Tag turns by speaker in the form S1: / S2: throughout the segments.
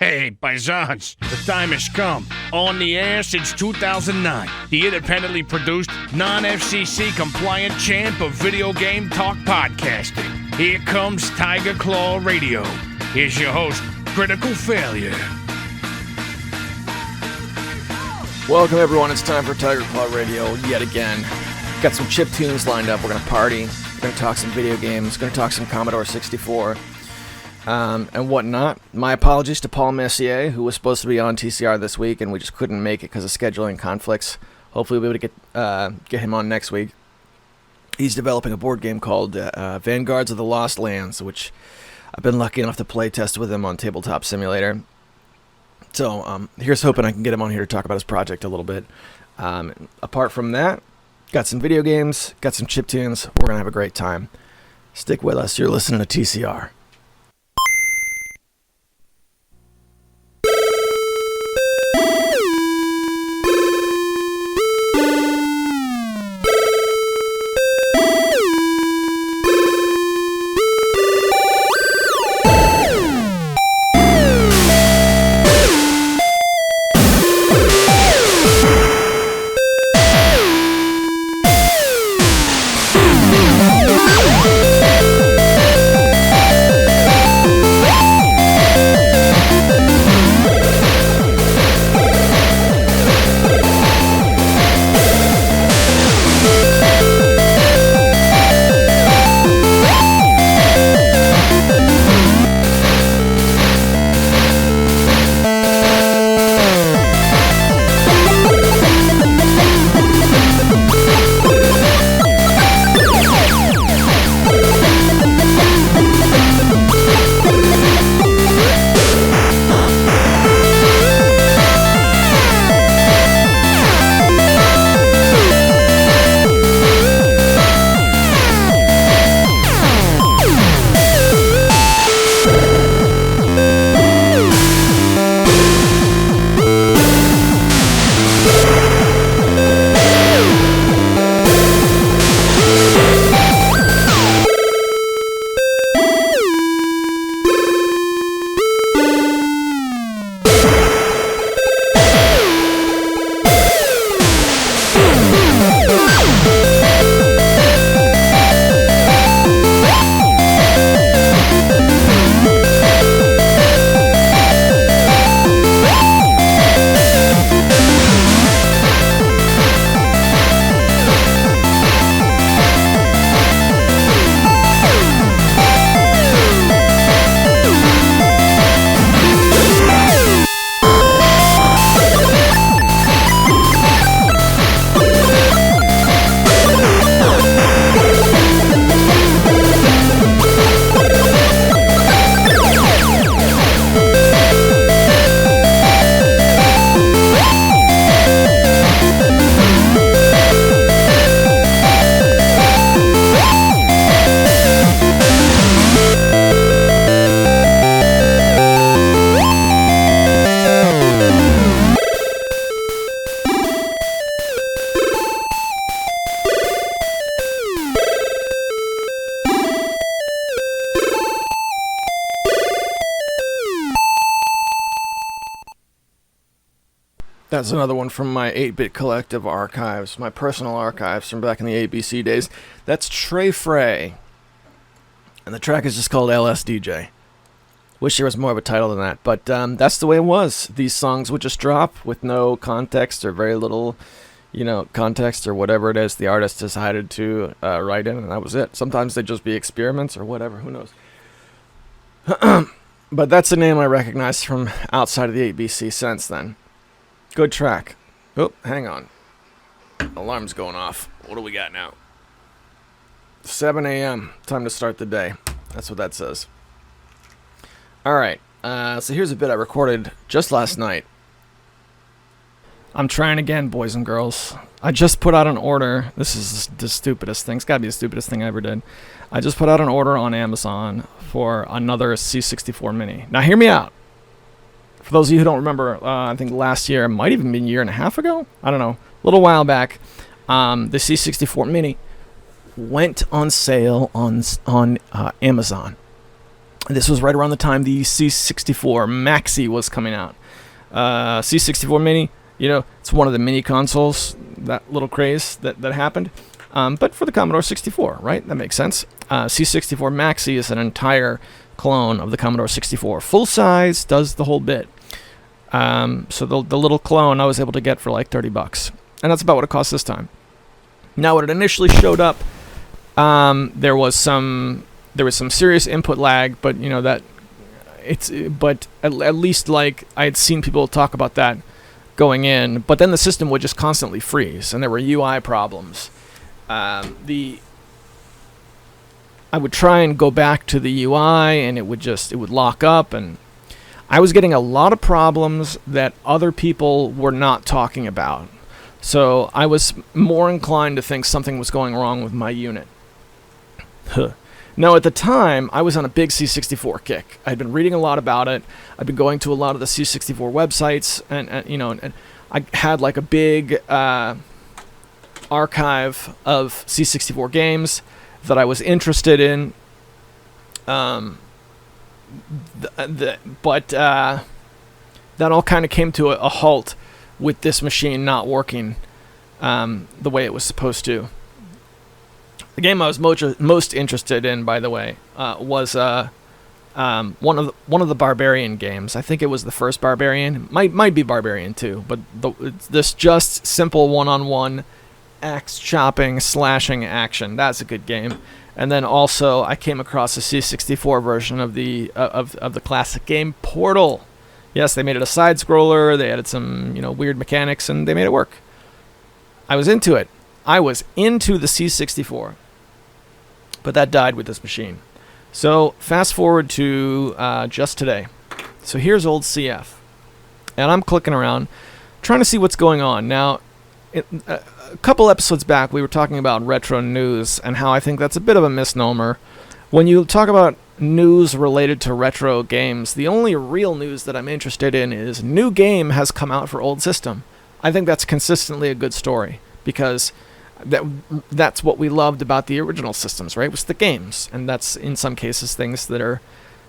S1: Hey, paisans, the time has come. On the air since 2009, the independently produced, non-FCC compliant champ of video game talk podcasting. Here comes Tiger Claw Radio. Here's your host, Critical Failure.
S2: Welcome everyone, it's time for Tiger Claw Radio yet again. Got some chip tunes lined up, we're going to party, we're going to talk some video games, going to talk some Commodore 64. And whatnot. My apologies to Paul Messier, who was supposed to be on TCR this week, and we just couldn't make it because of scheduling conflicts. Hopefully we'll be able to get him on next week. He's developing a board game called Vanguards of the Lost Lands, which I've been lucky enough to play test with him on Tabletop Simulator. So here's hoping I can get him on here to talk about his project a little bit. Apart from that, got some video games, got some chiptunes. We're going to have a great time. Stick with us. You're listening to TCR. That's another one from my 8-bit collective archives, my personal archives from back in the ABC days. That's Trey Frey, and the track is just called LSDJ. Wish there was more of a title than that, but that's the way it was. These songs would just drop with no context or very little, context or whatever it is the artist decided to write in, and that was it. Sometimes they'd just be experiments or whatever, who knows. But that's a name I recognized from outside of the ABC since then. Good track. Oh, hang on. Alarm's going off. What do we got now? 7 a.m. Time to start the day. That's what that says. Alright. So here's a bit I recorded just last night. I'm trying again, boys and girls. I just put out an order. This is the stupidest thing. It's got to be the stupidest thing I ever did. I just put out an order on Amazon for another C64 Mini. Now, hear me out. For those of you who don't remember, I think last year, it might even be a year and a half ago. I don't know. A little while back, the C64 Mini went on sale on Amazon. This was right around the time the C64 Maxi was coming out. C64 Mini, it's one of the mini consoles, that little craze that happened. But for the Commodore 64, right? That makes sense. C64 Maxi is an entire clone of the Commodore 64. Full size, does the whole bit. So the little clone I was able to get for like $30. And that's about what it cost this time. Now, when it initially showed up, there was some serious input lag, but at least like I had seen people talk about that going in. But then the system would just constantly freeze, and there were UI problems. I would try and go back to the UI, and it would lock up, and I was getting a lot of problems that other people were not talking about. So I was more inclined to think something was going wrong with my unit. Now, at the time, I was on a big C64 kick. I'd been reading a lot about it. I'd been going to a lot of the C64 websites, and I had like a big archive of C64 games that I was interested in. But that all kind of came to a halt with this machine not working the way it was supposed to. The game I was most interested in, by the way, was one of the Barbarian games. I think it was the first Barbarian. Might be Barbarian 2, but this just simple one-on-one axe chopping, slashing action. That's a good game. And then also I came across a C64 version of the classic game Portal. Yes, they made it a side scroller. They added some weird mechanics, and they made it work. I was into it. I was into the C64. But that died with this machine. So fast forward to just today. So here's old CF. And I'm clicking around, trying to see what's going on. Now, a couple episodes back, we were talking about retro news and how I think that's a bit of a misnomer. When you talk about news related to retro games, the only real news that I'm interested in is new game has come out for old system. I think that's consistently a good story, because that's what we loved about the original systems, right? Was the games, and that's in some cases things that are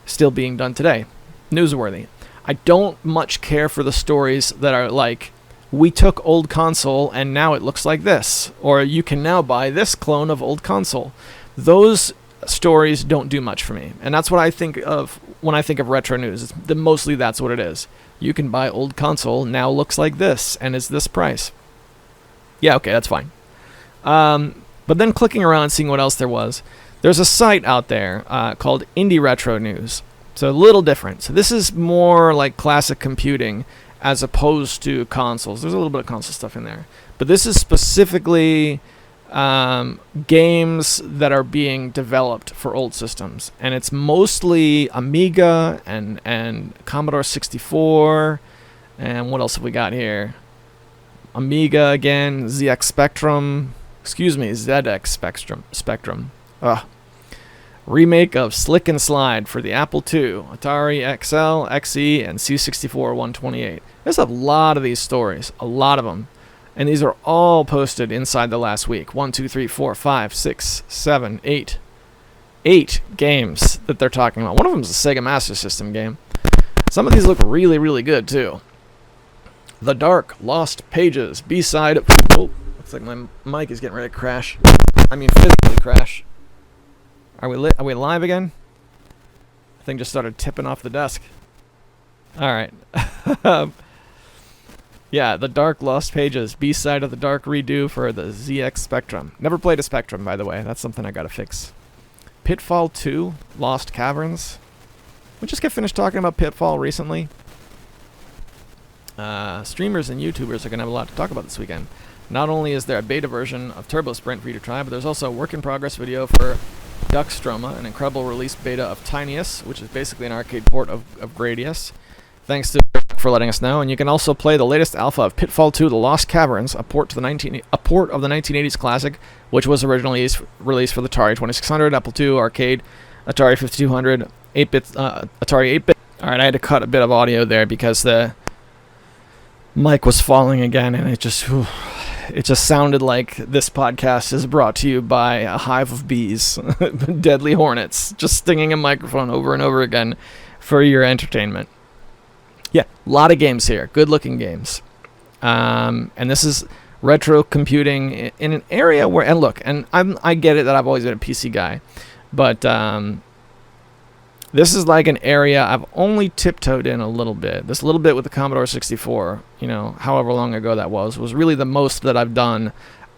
S2: still being done today. Newsworthy. I don't much care for the stories that are like, we took old console and now it looks like this, or you can now buy this clone of old console. Those stories don't do much for me, and that's what I think of when I think of retro news. Mostly that's what it is. You can buy old console, now looks like this, and is this price. Yeah, okay, that's fine. But then clicking around, seeing what else there was, there's a site out there called Indie Retro News. So a little different. So this is more like classic computing as opposed to consoles. There's a little bit of console stuff in there. But this is specifically games that are being developed for old systems. And it's mostly Amiga and Commodore 64. And what else have we got here? Amiga again, ZX Spectrum. ZX Spectrum. Remake of Slick and Slide for the Apple II, Atari XL, XE, and C64 128. There's a lot of these stories, a lot of them. And these are all posted inside the last week. 1, 2, 3, 4, 5, 6, 7, 8. 8 games that they're talking about. One of them is a Sega Master System game. Some of these look really, really good, too. The Dark Lost Pages, B-side. Oh, looks like my mic is getting ready to crash. I mean, physically crash. Are we live again? The thing just started tipping off the desk. Alright. Yeah, The Dark Lost Pages, B-side of the Dark redo for the ZX Spectrum. Never played a Spectrum, by the way. That's something I gotta fix. Pitfall 2, Lost Caverns. We just get finished talking about Pitfall recently. Streamers and YouTubers are gonna have a lot to talk about this weekend. Not only is there a beta version of Turbo Sprint for you to try, but there's also a work-in-progress video for Duckstroma, an incredible release beta of Tinius, which is basically an arcade port of Gradius. Thanks to for letting us know. And you can also play the latest alpha of Pitfall 2: The Lost Caverns, a port of the 1980s classic, which was originally released for the Atari 2600, Apple II, arcade, Atari 5200, 8-bit, Atari 8-bit. All right, I had to cut a bit of audio there because the mic was falling again, and it just it just sounded like this podcast is brought to you by a hive of bees, deadly hornets, just stinging a microphone over and over again for your entertainment. Yeah, a lot of games here, good-looking games. And this is retro computing in an area where, and look, and I get it that I've always been a PC guy, but this is like an area I've only tiptoed in a little bit. This little bit with the Commodore 64, however long ago that was really the most that I've done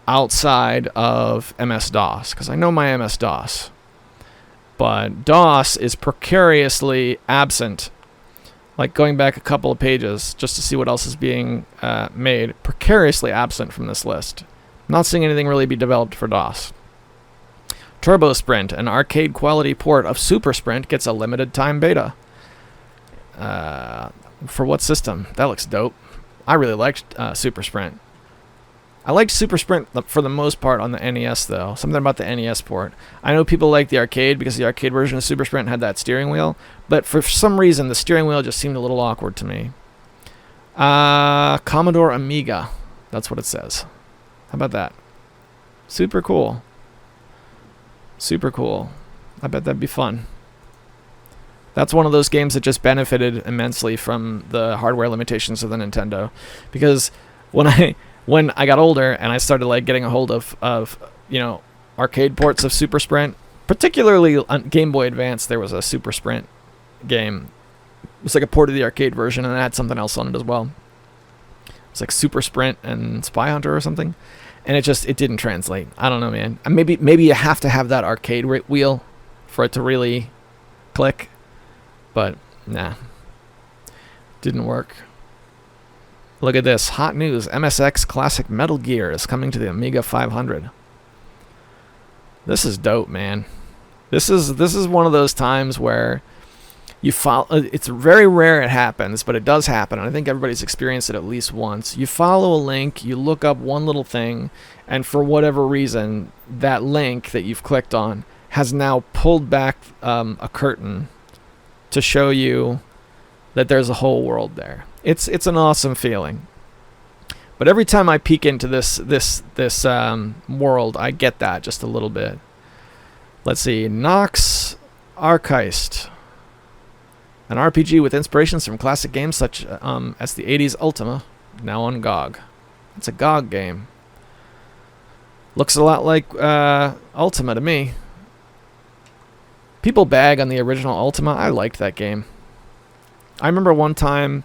S2: outside of MS-DOS, because I know my MS-DOS. But DOS is precariously absent. Like going back a couple of pages just to see what else is being made, precariously absent from this list. Not seeing anything really be developed for DOS. Turbo Sprint, an arcade quality port of Super Sprint, gets a limited time beta. For what system? That looks dope. I really liked Super Sprint. I liked Super Sprint for the most part on the NES, though. Something about the NES port. I know people like the arcade because the arcade version of Super Sprint had that steering wheel, but for some reason the steering wheel just seemed a little awkward to me. Commodore Amiga. That's what it says. How about that? Super cool. Super cool. I bet that'd be fun. That's one of those games that just benefited immensely from the hardware limitations of the Nintendo, because when I got older and I started like getting a hold of arcade ports of Super Sprint, particularly on Game Boy Advance, there was a Super Sprint game. It was like a port of the arcade version, and it had something else on it as well. It was like Super Sprint and Spy Hunter or something. And it didn't translate. I don't know, man. Maybe you have to have that arcade wheel for it to really click. But, nah. Didn't work. Look at this. Hot news. MSX Classic Metal Gear is coming to the Amiga 500. This is dope, man. This is one of those times where you follow. It's very rare it happens, but it does happen. And I think everybody's experienced it at least once. You follow a link, you look up one little thing, and for whatever reason, that link that you've clicked on has now pulled back a curtain to show you that there's a whole world there. It's an awesome feeling. But every time I peek into this world, I get that just a little bit. Let's see, Nox Archist. An RPG with inspirations from classic games such as the 80s Ultima, now on GOG. It's a GOG game. Looks a lot like Ultima to me. People bag on the original Ultima. I liked that game. I remember one time,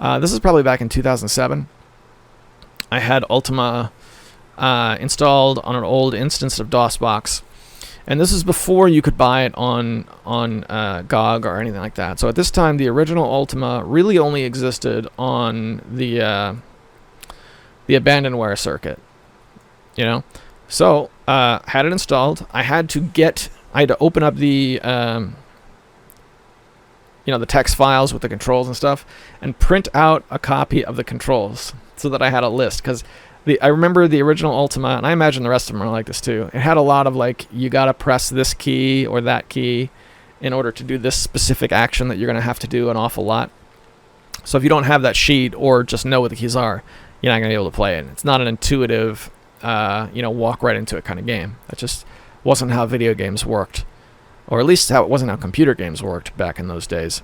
S2: this is probably back in 2007, I had Ultima installed on an old instance of DOSBox. And this is before you could buy it on GOG or anything like that. So at this time, the original Ultima really only existed on the abandonware circuit. So had it installed. I had to open up the the text files with the controls and stuff, and print out a copy of the controls so that I had a list, because I remember the original Ultima, and I imagine the rest of them are like this too. It had a lot of like, you gotta press this key or that key in order to do this specific action that you're gonna have to do an awful lot. So if you don't have that sheet or just know what the keys are, you're not gonna be able to play it. It's not an intuitive, walk right into it kind of game. That just wasn't how video games worked, or at least it wasn't how computer games worked back in those days.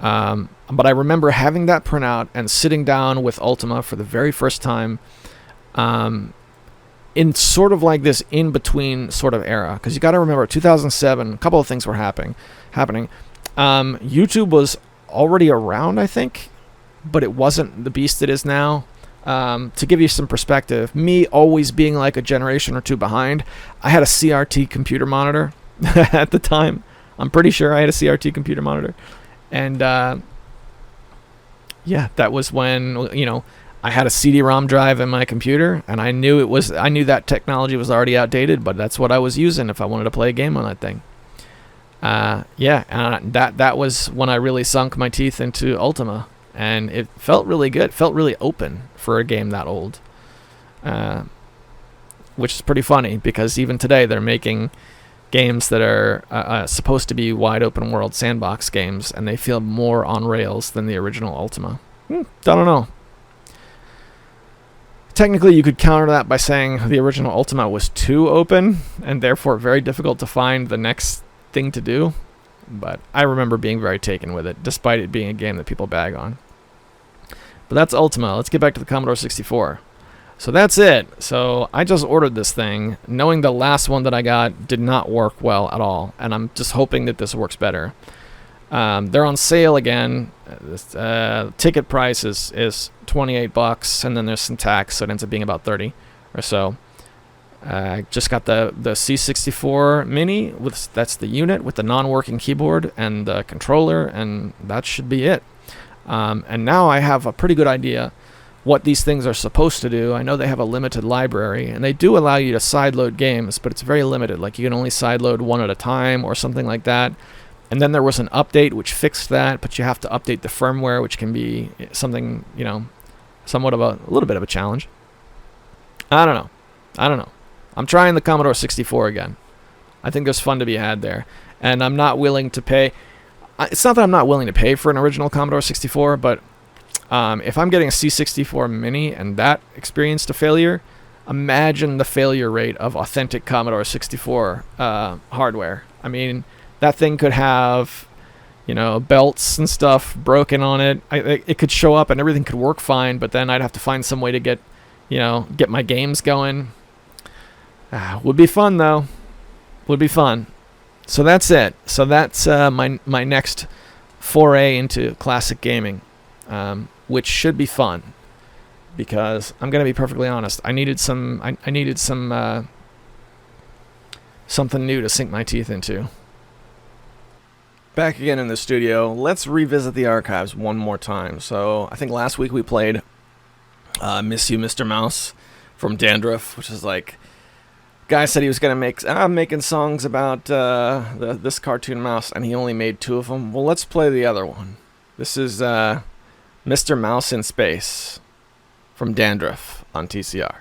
S2: But I remember having that printout and sitting down with Ultima for the very first time in sort of like this in-between sort of era. Because you got to remember, 2007, a couple of things were happening. YouTube was already around, I think, but it wasn't the beast it is now. To give you some perspective, me always being like a generation or two behind, I had a CRT computer monitor at the time. I'm pretty sure I had a CRT computer monitor. And that was when, I had a CD-ROM drive in my computer, and I knew that technology was already outdated, but that's what I was using if I wanted to play a game on that thing. And that was when I really sunk my teeth into Ultima, and it felt really good. It felt really open for a game that old, which is pretty funny, because even today they're making games that are supposed to be wide open world sandbox games, and they feel more on rails than the original Ultima. I don't know. Technically, you could counter that by saying the original Ultima was too open and therefore very difficult to find the next thing to do. But I remember being very taken with it, despite it being a game that people bag on. But that's Ultima. Let's get back to the Commodore 64. So that's it. So I just ordered this thing, knowing the last one that I got did not work well at all, and I'm just hoping that this works better. They're on sale again. Ticket price is $28, and then there's some tax, so it ends up being about 30 or so. I just got the C64 Mini, that's the unit with the non-working keyboard and the controller, and that should be it. And now I have a pretty good idea what these things are supposed to do. I know they have a limited library, and they do allow you to sideload games, but it's very limited. Like, you can only sideload one at a time or something like that. And then there was an update which fixed that, but you have to update the firmware, which can be something, somewhat of a little bit of a challenge. I don't know. I'm trying the Commodore 64 again. I think there's fun to be had there. And I'm not willing to pay. It's not that I'm not willing to pay for an original Commodore 64, but if I'm getting a C64 Mini and that experienced a failure, imagine the failure rate of authentic Commodore 64 hardware. I mean, that thing could have, belts and stuff broken on it. It could show up and everything could work fine, but then I'd have to find some way to get my games going. Would be fun, though. Would be fun. So that's it. So that's my next foray into classic gaming, which should be fun, because I'm gonna be perfectly honest. I needed some something new to sink my teeth into. Back again in the studio. Let's revisit the archives one more time. So I think last week we played "Miss You, Mr. Mouse" from Dandruff, which is like, guy said he was gonna make making songs about this cartoon mouse, and he only made 2 of them. Well, let's play the other one. This is Mr. Mouse in Space from Dandruff on TCR.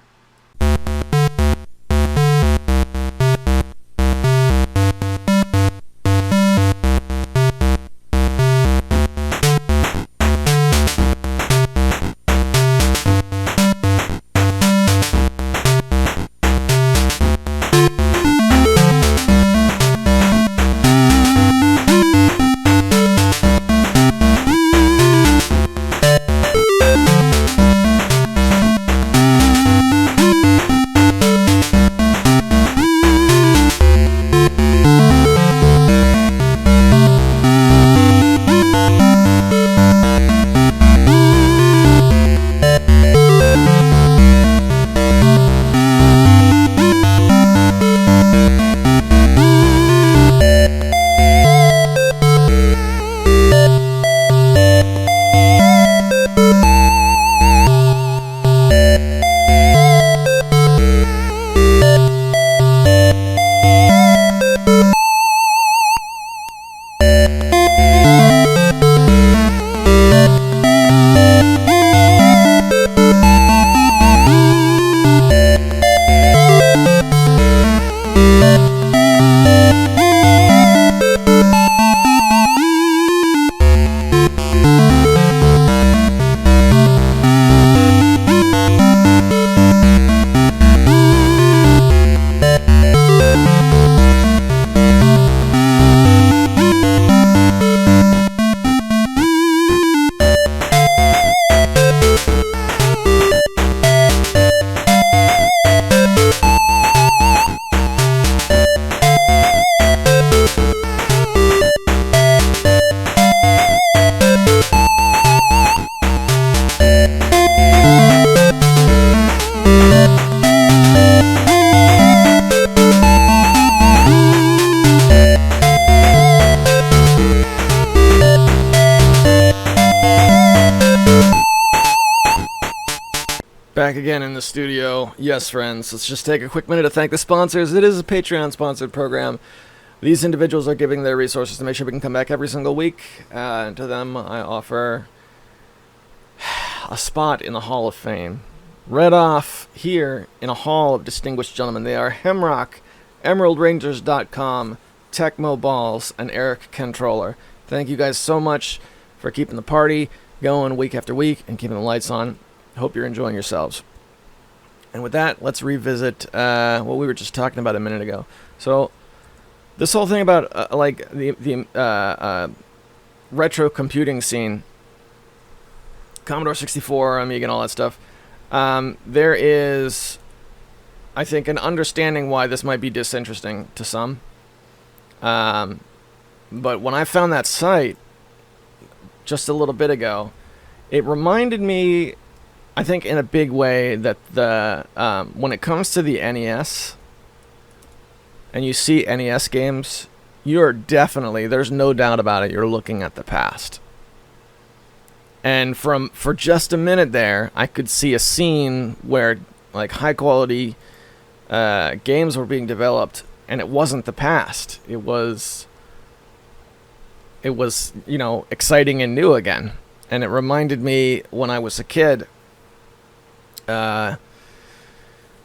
S2: Back again in the studio. Yes, friends, let's just take a quick minute to thank the sponsors. It is a Patreon-sponsored program. These individuals are giving their resources to make sure we can come back every single week. And to them, I offer a spot in the Hall of Fame. Read off here in a hall of distinguished gentlemen. They are Hemrock, EmeraldRangers.com, Tecmo Balls, and Eric Controller. Thank you guys so much for keeping the party going week after week and keeping the lights on. Hope you're enjoying yourselves. And with that, let's revisit what we were just talking about a minute ago. So this whole thing about the retro computing scene, Commodore 64, Amiga, and all that stuff, there is, I think, an understanding why this might be disinteresting to some. But when I found that site just a little bit ago, it reminded me, I think in a big way, that when it comes to the NES, and you see NES games, you're definitely, there's no doubt about it, you're looking at the past. And for just a minute there, I could see a scene where like high quality games were being developed, and it wasn't the past. It was exciting and new again. And it reminded me when I was a kid,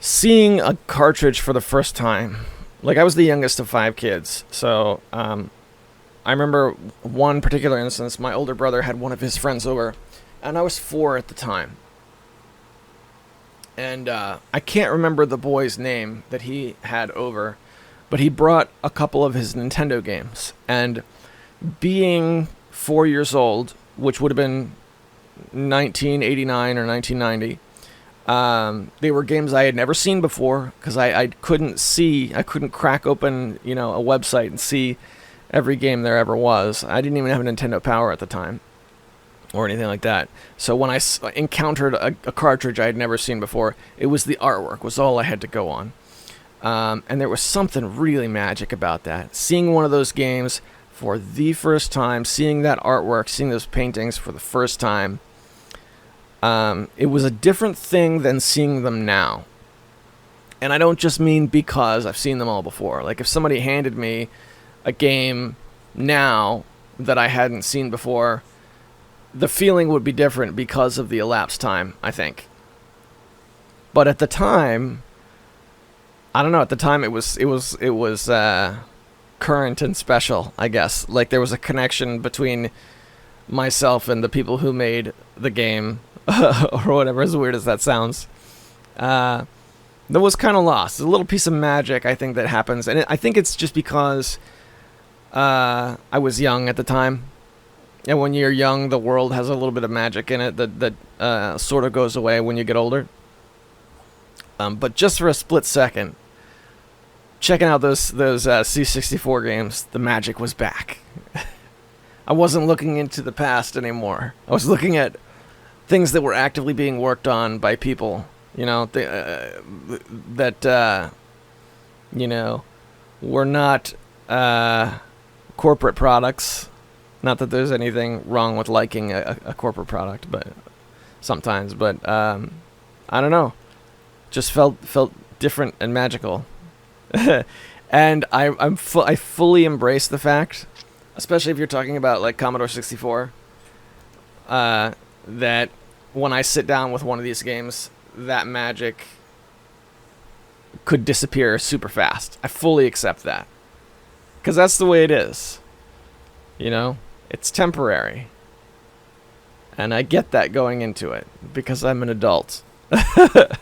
S2: seeing a cartridge for the first time. Like, I was the youngest of 5 kids, so I remember one particular instance. My older brother had one of his friends over, and I was 4 at the time. And I can't remember the boy's name that he had over, but he brought a couple of his Nintendo games. And being 4 years old, which would have been 1989 or 1990, they were games I had never seen before, because I couldn't crack open, a website and see every game there ever was. I didn't even have a Nintendo Power at the time, or anything like that. So when I encountered a cartridge I had never seen before, it was the artwork was all I had to go on. And there was something really magic about that. Seeing one of those games for the first time, seeing that artwork, seeing those paintings for the first time, it was a different thing than seeing them now. And I don't just mean because I've seen them all before. Like, if somebody handed me a game now that I hadn't seen before, the feeling would be different because of the elapsed time, I think. But at the time, I don't know, at the time it was current and special, I guess. Like, there was a connection between myself and the people who made the game, or whatever, as weird as that sounds. That was kind of lost. A little piece of magic, I think, that happens. And I think it's just because I was young at the time. And when you're young, the world has a little bit of magic in it that sort of goes away when you get older. But just for a split second, checking out those C64 games, the magic was back. I wasn't looking into the past anymore. I was looking at things that were actively being worked on by people, that were not corporate products. Not that there's anything wrong with liking a corporate product, but sometimes. But I don't know, just felt different and magical. And I fully embrace the fact, especially if you're talking about like Commodore 64, that when I sit down with one of these games, that magic could disappear super fast. I fully accept that, because that's the way it is. It's temporary, and I get that going into it because I'm an adult. But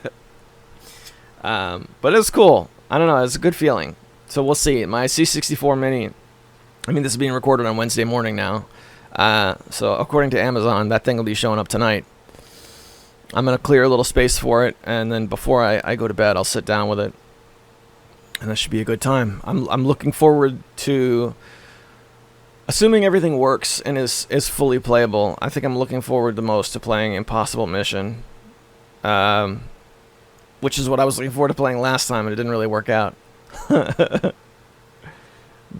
S2: it's cool. I don't know. It's a good feeling. So we'll see. My C64 Mini, this is being recorded on Wednesday morning now. So according to Amazon, that thing will be showing up tonight. I'm going to clear a little space for it, and then before I go to bed, I'll sit down with it. And that should be a good time. I'm looking forward to, assuming everything works and is fully playable, I think I'm looking forward the most to playing Impossible Mission. Which is what I was looking forward to playing last time, and it didn't really work out.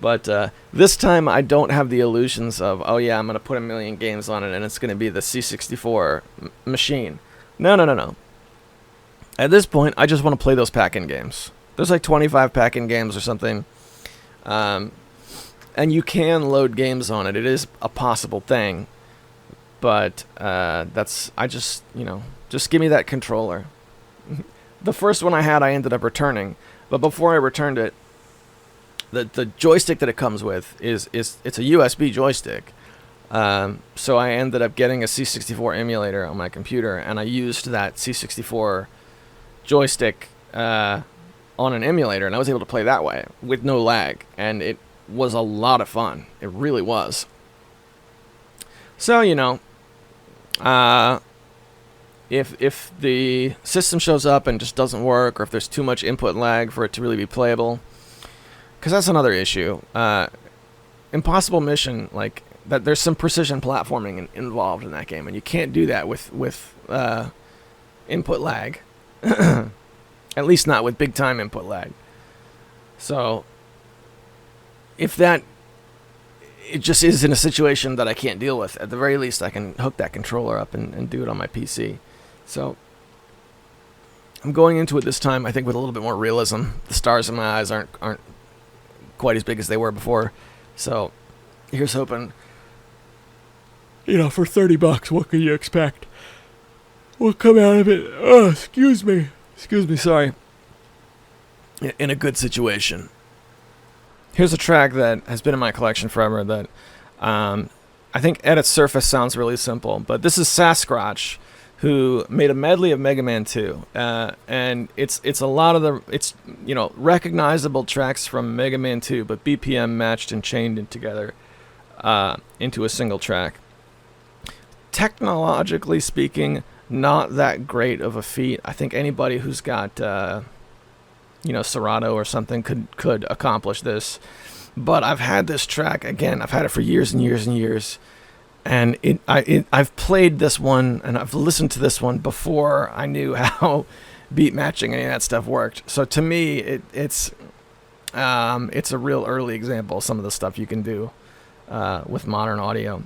S2: But this time I don't have the illusions of, oh yeah, I'm going to put 1 million games on it and it's going to be the C64 machine. No. At this point, I just want to play those pack-in games. There's like 25 pack-in games or something. And you can load games on it. It is a possible thing. But just give me that controller. The first one I had, I ended up returning. But before I returned it, the joystick that it comes with it's a USB joystick. So I ended up getting a C64 emulator on my computer, and I used that C64 joystick on an emulator, and I was able to play that way with no lag, and it was a lot of fun. It really was. So, if the system shows up and just doesn't work, or if there's too much input lag for it to really be playable, because that's another issue. Impossible Mission, like that, there's some precision platforming involved in that game, and you can't do that with input lag. At least not with big time input lag. So if that it just is in a situation that I can't deal with, at the very least I can hook that controller up and do it on my PC. So I'm going into it this time, I think, with a little bit more realism. The stars in my eyes aren't quite as big as they were before. So here's hoping. For $30, what can you expect? What come out of it? Oh, excuse me, sorry. In a good situation. Here's a track that has been in my collection forever that I think at its surface sounds really simple, but this is Sasquatch, who made a medley of Mega Man 2, and it's a lot of it's recognizable tracks from Mega Man 2, but BPM matched and chained together into a single track. Technologically speaking, not that great of a feat. I think anybody who's got Serato or something could accomplish this. But I've had this track again. I've had it for years and years and years, and I've played this one and I've listened to this one before I knew how beat matching any of that stuff worked. So to me, it's a real early example of some of the stuff you can do with modern audio.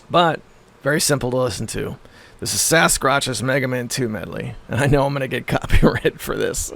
S2: But very simple to listen to. This is Sasquatch's Mega Man 2 medley, and I know I'm going to get copyright for this.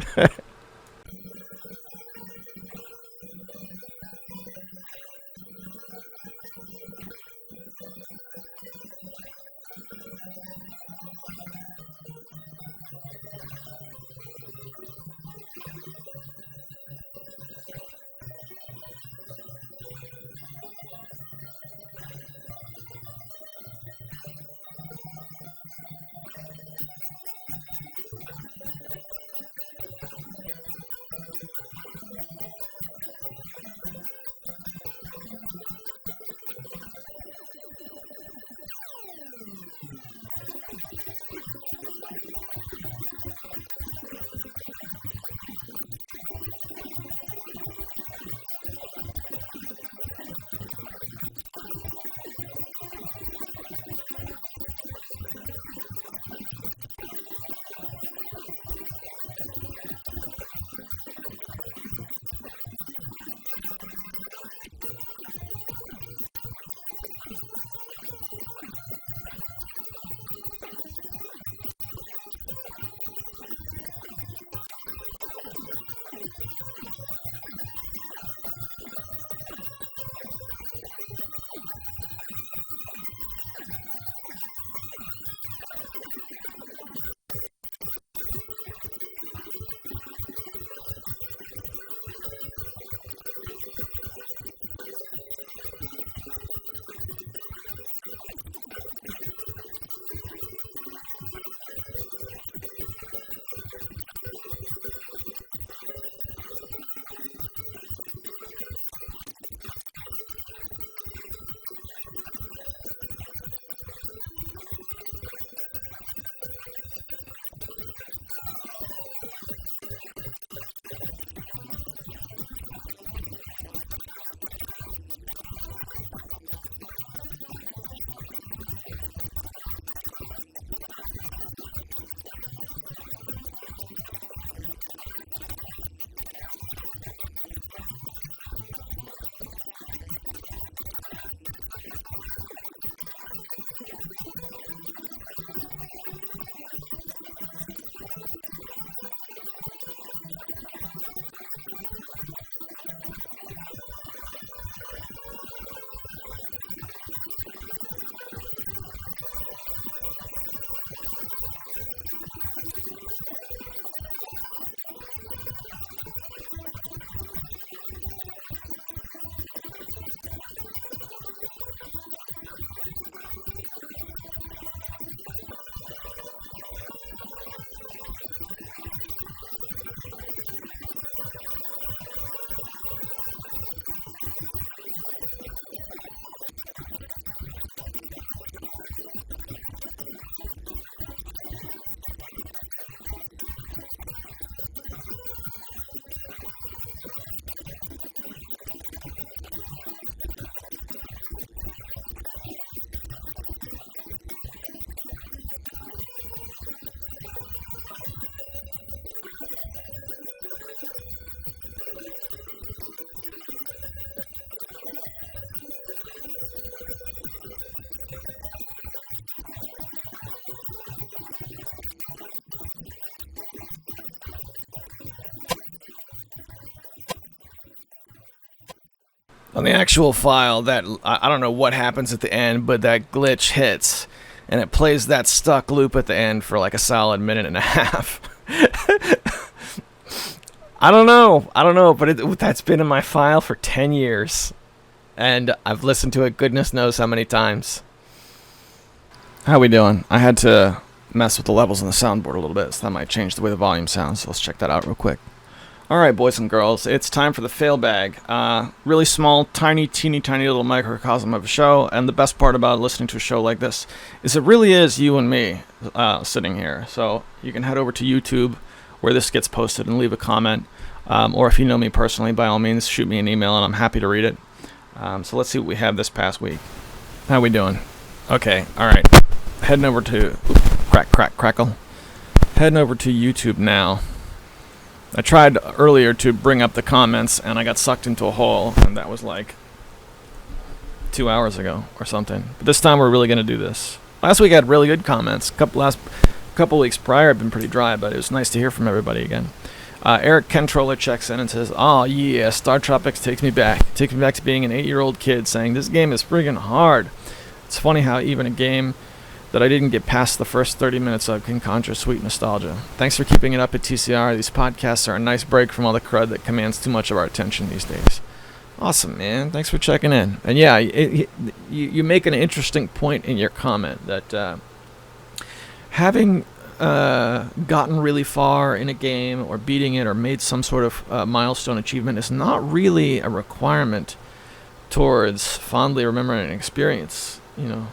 S2: On the actual file, that I don't know what happens at the end, but that glitch hits, and it plays that stuck loop at the end for like a solid minute and a half. I don't know, but that's been in my file for 10 years, and I've listened to it goodness knows how many times. How we doing? I had to mess with the levels on the soundboard a little bit, so that might change the way the volume sounds, so let's check that out real quick. Alright, boys and girls, it's time for the fail bag. Really small, teeny little microcosm of a show, and the best part about listening to a show like this is it really is you and me sitting here. So you can head over to YouTube where this gets posted and leave a comment, or if you know me personally, by all means, shoot me an email and I'm happy to read it. So let's see what we have this past week. How we doing? Okay, alright. Heading over to... crackle. Heading over to YouTube now. I tried earlier to bring up the comments, and I got sucked into a hole, and that was like 2 hours ago or something. But this time we're really going to do this. Last week I had really good comments. Couple weeks prior I've been pretty dry, but it was nice to hear from everybody again. Eric Kentroller checks in and says, "Oh yeah, Star Tropics takes me back. Takes me back to being an 8-year-old kid saying, this game is friggin' hard. It's funny how even a game that I didn't get past the first 30 minutes of can conjure sweet nostalgia. Thanks for keeping it up at TCR. These podcasts are a nice break from all the crud that commands too much of our attention these days." Awesome, man. Thanks for checking in. And yeah, you make an interesting point in your comment that having gotten really far in a game or beating it or made some sort of milestone achievement is not really a requirement towards fondly remembering an experience, you know.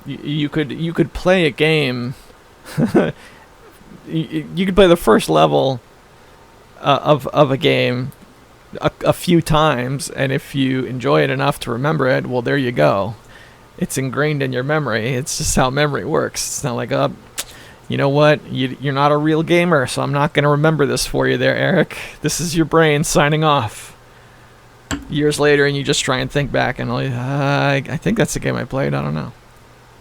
S2: You could play a game. you could play the first level of a game a few times, and if you enjoy it enough to remember it, well, there you go. It's ingrained in your memory. It's just how memory works. It's not like, you know what? You're not a real gamer, so I'm not going to remember this for you there, Eric. This is your brain signing off. Years later, and you just try and think back, and I think that's the game I played. I don't know.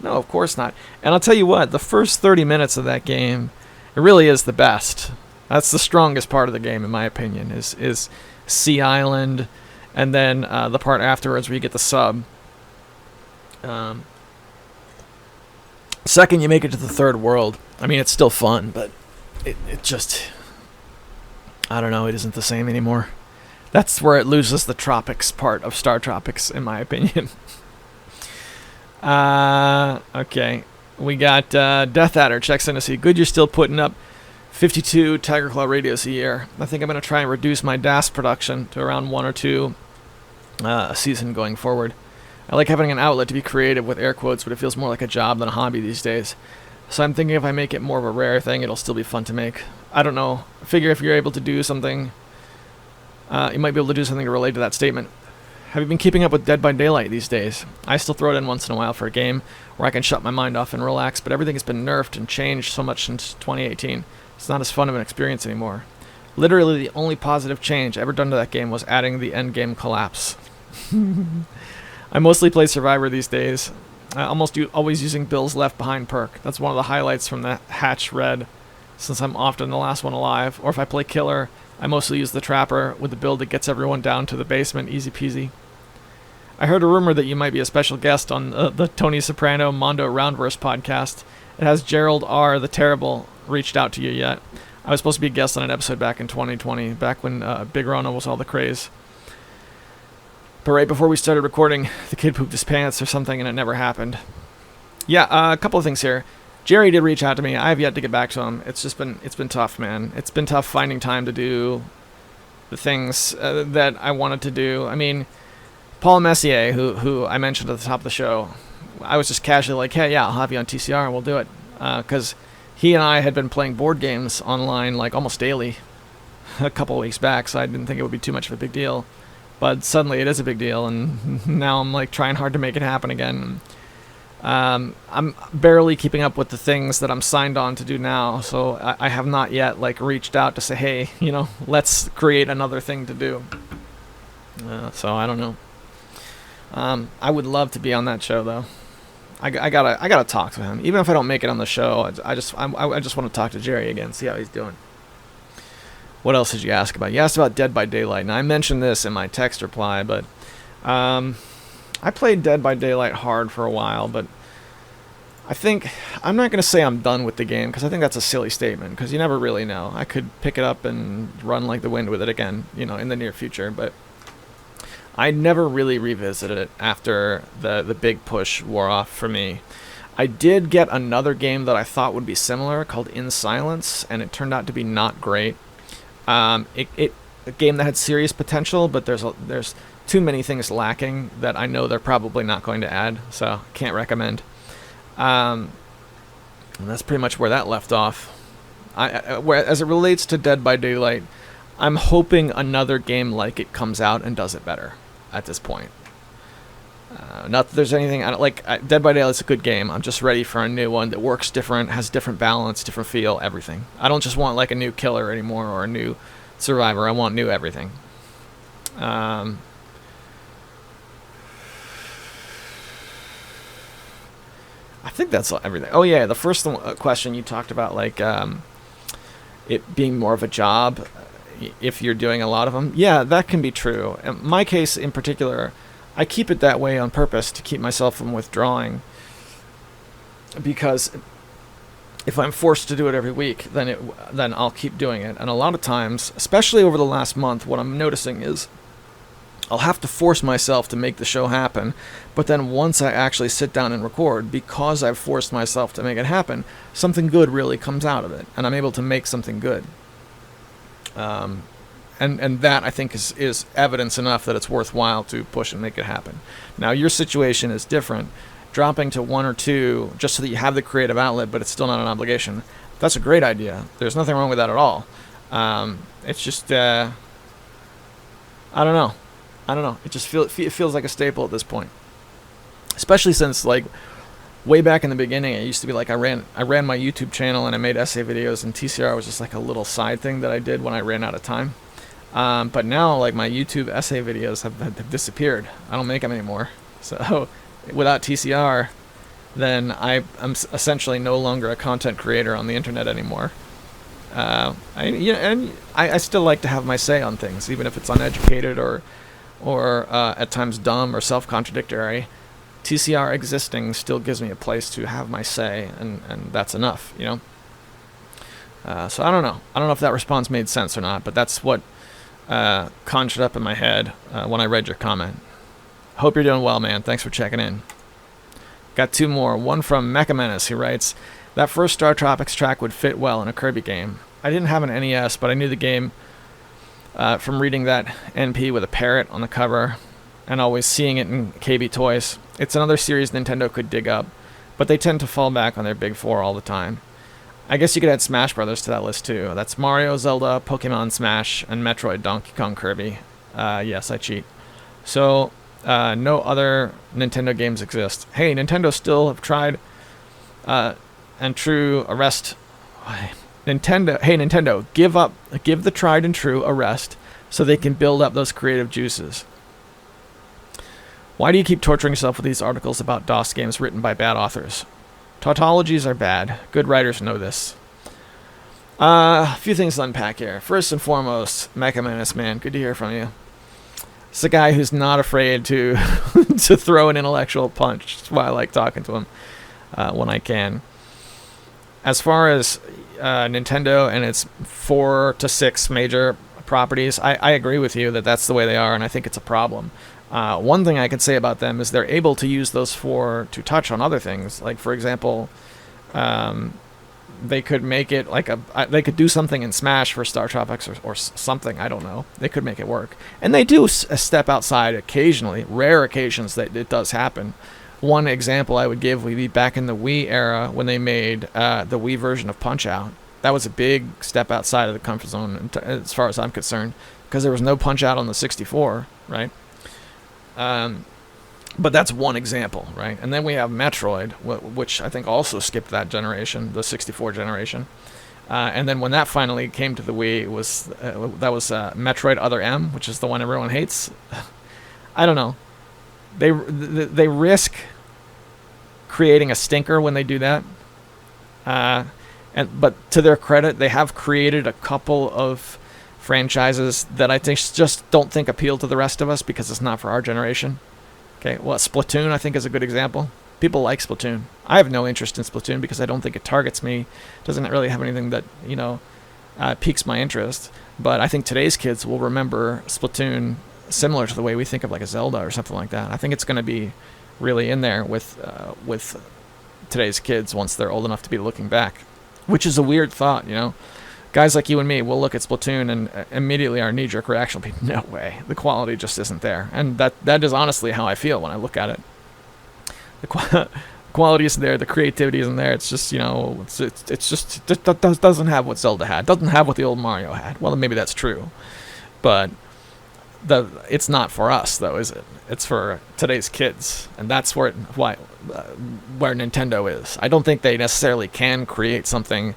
S2: No, of course not. And I'll tell you what, the first 30 minutes of that game, it really is the best. That's the strongest part of the game, in my opinion, is Sea Island, and then the part afterwards where you get the sub. Second, you make it to the third world. I mean, it's still fun, but it just... I don't know, it isn't the same anymore. That's where it loses the tropics part of Star Tropics, in my opinion. Okay. We got Death Adder checks in to see, good, you're still putting up 52 Tiger Claw radios a year. I think I'm going to try and reduce my DAS production to around 1 or 2 a season going forward. I like having an outlet to be creative with air quotes, but it feels more like a job than a hobby these days. So I'm thinking if I make it more of a rare thing, it'll still be fun to make. I don't know. I figure if you're able to do something, you might be able to do something to relate to that statement. Have you been keeping up with Dead by Daylight these days? I still throw it in once in a while for a game where I can shut my mind off and relax, but everything has been nerfed and changed so much since 2018. It's not as fun of an experience anymore. Literally the only positive change ever done to that game was adding the end game collapse. I mostly play Survivor these days. Always using Bill's Left Behind perk. That's one of the highlights from the Hatch Red, since I'm often the last one alive. Or if I play Killer, I mostly use the Trapper with the build that gets everyone down to the basement, easy peasy. I heard a rumor that you might be a special guest on the Tony Soprano Mondo Roundverse podcast. It has Gerald R. the Terrible reached out to you yet. I was supposed to be a guest on an episode back in 2020, back when Big Rona was all the craze. But right before we started recording, the kid pooped his pants or something, and it never happened. Yeah, a couple of things here. Jerry did reach out to me. I have yet to get back to him. It's been tough, man. It's been tough finding time to do the things that I wanted to do. I mean, Paul Messier, who I mentioned at the top of the show, I was just casually like, hey, yeah, I'll have you on TCR and we'll do it. Because he and I had been playing board games online like almost daily a couple of weeks back, so I didn't think it would be too much of a big deal. But suddenly it is a big deal, and now I'm like trying hard to make it happen again. I'm barely keeping up with the things that I'm signed on to do now, so I have not yet like reached out to say, hey, you know, let's create another thing to do. So I don't know. I would love to be on that show though. I gotta talk to him, even if I don't make it on the show. I just want to talk to Jerry again, see how he's doing. What else did you ask about? You asked about Dead by Daylight. Now, I mentioned this in my text reply, but I played Dead by Daylight hard for a while, but I think I'm not going to say I'm done with the game because I think that's a silly statement because you never really know. I could pick it up and run like the wind with it again, in the near future, but I never really revisited it after the big push wore off for me. I did get another game that I thought would be similar called In Silence, and it turned out to be not great. A game that had serious potential, but there's too many things lacking that I know they're probably not going to add, so can't recommend. And that's pretty much where that left off. As it relates to Dead by Daylight, I'm hoping another game like it comes out and does it better at this point. Not that there's anything Dead by Daylight's a good game. I'm just ready for a new one that works different, has different balance, different feel, everything. I don't just want like a new killer anymore or a new survivor. I want new everything. I think that's everything. Oh yeah, the first question you talked about, like it being more of a job if you're doing a lot of them. Yeah, that can be true. In my case in particular, I keep it that way on purpose to keep myself from withdrawing, because if I'm forced to do it every week, then I'll keep doing it. And a lot of times, especially over the last month, what I'm noticing is I'll have to force myself to make the show happen, but then once I actually sit down and record, because I've forced myself to make it happen, something good really comes out of it, and I'm able to make something good. And that, I think, is evidence enough that it's worthwhile to push and make it happen. Now, your situation is different. Dropping to 1 or 2 just so that you have the creative outlet, but it's still not an obligation, that's a great idea. There's nothing wrong with that at all. It's just, I don't know. It just feels like a staple at this point, especially since like way back in the beginning, it used to be like I ran my YouTube channel and I made essay videos, and TCR was just like a little side thing that I did when I ran out of time. But now, like, my YouTube essay videos have disappeared. I don't make them anymore. So without TCR, then I'm essentially no longer a content creator on the internet anymore. I still like to have my say on things, even if it's uneducated or at times dumb or self-contradictory. TCR existing still gives me a place to have my say, and that's enough, So I don't know if that response made sense or not, but that's what conjured up in my head when I read your comment. Hope you're doing well, man. Thanks for checking in. Got 2 more. One from Mecha Menace, who writes, that first Star Tropics track would fit well in a Kirby game. I didn't have an NES, but I knew the game from reading that NP with a parrot on the cover and always seeing it in KB Toys. It's another series Nintendo could dig up, but they tend to fall back on their big 4 all the time. I guess you could add Smash Brothers to that list too. That's Mario, Zelda, Pokemon Smash, and Metroid, Donkey Kong, Kirby. Yes, I cheat. So, no other Nintendo games exist. Hey, Nintendo still have tried and true a rest. Nintendo, give the tried and true a rest so they can build up those creative juices. Why do you keep torturing yourself with these articles about DOS games written by bad authors? Tautologies are bad. Good writers know this. A few things to unpack here. First and foremost, Mecha Menace, man, good to hear from you. It's a guy who's not afraid to to throw an intellectual punch. That's why I like talking to him when I can. As far as Nintendo and its 4 to 6 major properties, I agree with you that that's the way they are, and I think it's a problem. One thing I could say about them is they're able to use those 4 to touch on other things. Like, for example, they could make it like they could do something in Smash for Star Tropics or something. I don't know. They could make it work. And they do step outside occasionally, rare occasions that it does happen. One example I would give would be back in the Wii era when they made the Wii version of Punch-Out. That was a big step outside of the comfort zone as far as I'm concerned, because there was no Punch-Out on the 64, right? But that's one example, right? And then we have Metroid, which I think also skipped that generation, the 64 generation. And then when that finally came to the Wii, that was Metroid Other M, which is the one everyone hates. I don't know. They risk creating a stinker when they do that. But to their credit, they have created a couple of franchises that I think just don't think appeal to the rest of us because it's not for our generation. Okay, well, Splatoon I think is a good example. People like Splatoon. I have no interest in Splatoon because I don't think it targets me. It doesn't really have anything that, piques my interest. But I think today's kids will remember Splatoon similar to the way we think of like a Zelda or something like that. I think it's going to be really in there with today's kids once they're old enough to be looking back, which is a weird thought, Guys like you and me will look at Splatoon and immediately our knee-jerk reaction will be, no way, the quality just isn't there. And that is honestly how I feel when I look at it. The quality isn't there, the creativity isn't there. It's just, it doesn't have what Zelda had. It doesn't have what the old Mario had. Well, maybe that's true. But it's not for us, though, is it? It's for today's kids. And that's where Nintendo is. I don't think they necessarily can create something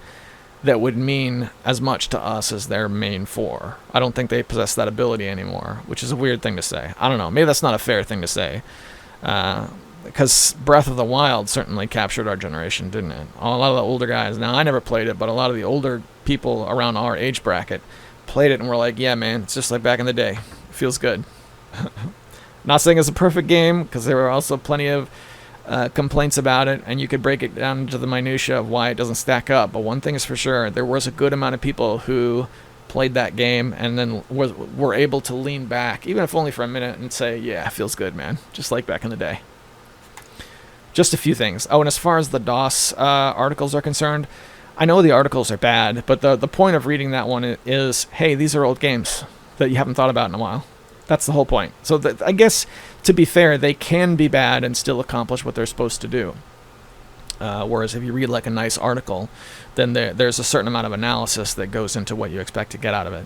S2: that would mean as much to us as they're main for. I don't think they possess that ability anymore, which is a weird thing to say. I don't know. Maybe that's not a fair thing to say. Because Breath of the Wild certainly captured our generation, didn't it? A lot of the older guys, now I never played it, but a lot of the older people around our age bracket played it and were like, yeah, man, it's just like back in the day. It feels good. Not saying it's a perfect game, because there were also plenty of complaints about it, and you could break it down into the minutia of why it doesn't stack up. But one thing is for sure, there was a good amount of people who played that game and then were able to lean back, even if only for a minute, and say, yeah, it feels good, man, just like back in the day. Just a few things. Oh, and as far as the DOS articles are concerned, I know the articles are bad, but the point of reading that one is, hey, these are old games that you haven't thought about in a while. That's the whole point. So I guess, to be fair, they can be bad and still accomplish what they're supposed to do. Whereas if you read like a nice article, then there's a certain amount of analysis that goes into what you expect to get out of it.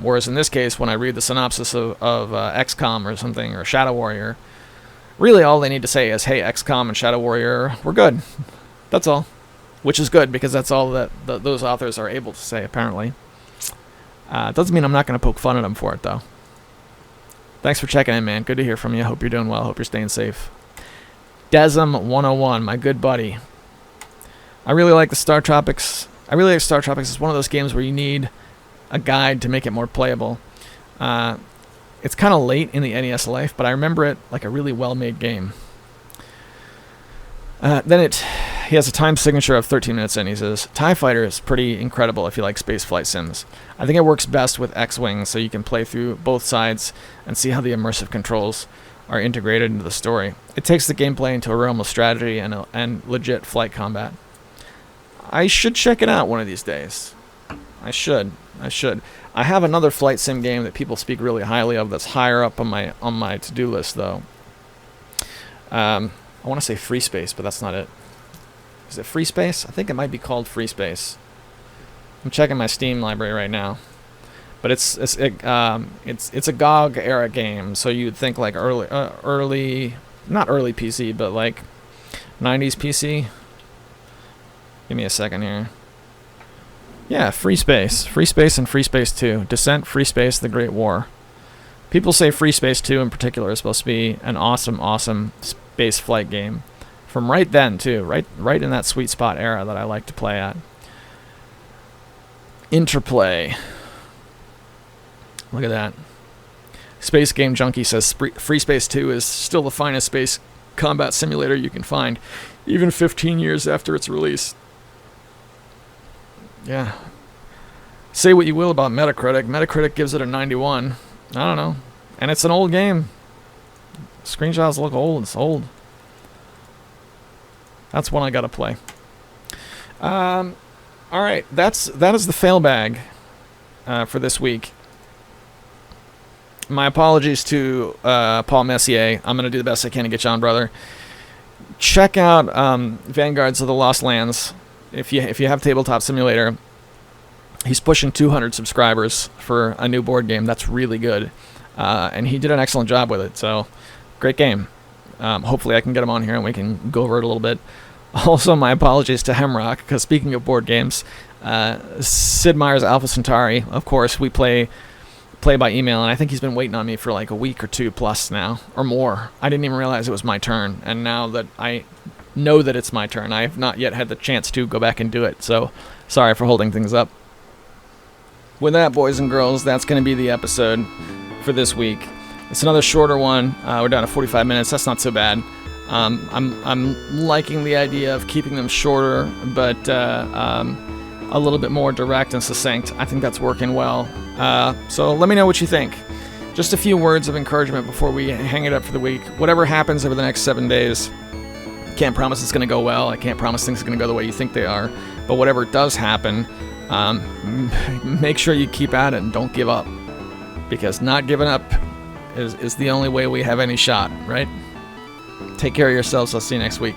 S2: Whereas in this case, when I read the synopsis of XCOM or something, or Shadow Warrior, really all they need to say is, hey, XCOM and Shadow Warrior, we're good. That's all. Which is good, because that's all that those authors are able to say, apparently. Doesn't mean I'm not going to poke fun at them for it, though. Thanks for checking in, man. Good to hear from you. Hope you're doing well. Hope you're staying safe. Desm101, my good buddy. I really like the Star Tropics. Star Tropics. It's one of those games where you need a guide to make it more playable. It's kind of late in the NES life, but I remember it like a really well-made game. He has a time signature of 13 minutes in. He says, TIE Fighter is pretty incredible if you like space flight sims. I think it works best with X-Wing, so you can play through both sides and see how the immersive controls are integrated into the story. It takes the gameplay into a realm of strategy and legit flight combat. I should check it out one of these days. I should. I have another flight sim game that people speak really highly of that's higher up on my to-do list, though. I want to say Free Space, but that's not it. Is it Free Space? I think it might be called Free Space. I'm checking my Steam library right now, but it's a GOG era game, so you'd think like early, not early PC, but like 90s PC. Give me a second here. Yeah, Free Space and Free Space 2, Descent, Free Space, The Great War. People say Free Space 2 in particular is supposed to be an awesome space flight game. From right then, too. Right in that sweet spot era that I like to play at. Interplay. Look at that. Space Game Junkie says Free Space 2 is still the finest space combat simulator you can find, even 15 years after its release. Yeah. Say what you will about Metacritic. Metacritic gives it a 91. I don't know. And it's an old game. Screenshots look old. It's old. That's one I gotta play. Alright, that is the fail bag for this week. My apologies to Paul Messier. I'm gonna do the best I can to get you on, brother. Check out Vanguards of the Lost Lands. If you have Tabletop Simulator, he's pushing 200 subscribers for a new board game. That's really good. And he did an excellent job with it, so great game. Hopefully I can get him on here and we can go over it a little bit. Also, my apologies to Hemrock, because speaking of board games, Sid Meier's Alpha Centauri, of course, we play by email, and I think he's been waiting on me for like a week or two plus now, or more. I didn't even realize it was my turn, and now that I know that it's my turn, I have not yet had the chance to go back and do it, so sorry for holding things up. with that, boys and girls, that's going to be the episode for this week. It's another shorter one. We're down to 45 minutes. That's not so bad. I'm liking the idea of keeping them shorter, but a little bit more direct and succinct. I think that's working well. So let me know what you think. Just a few words of encouragement before we hang it up for the week. Whatever happens over the next 7 days, can't promise it's going to go well. I can't promise things are going to go the way you think they are. But whatever does happen, make sure you keep at it and don't give up. Because not giving up is the only way we have any shot, right? Take care of yourselves. I'll see you next week.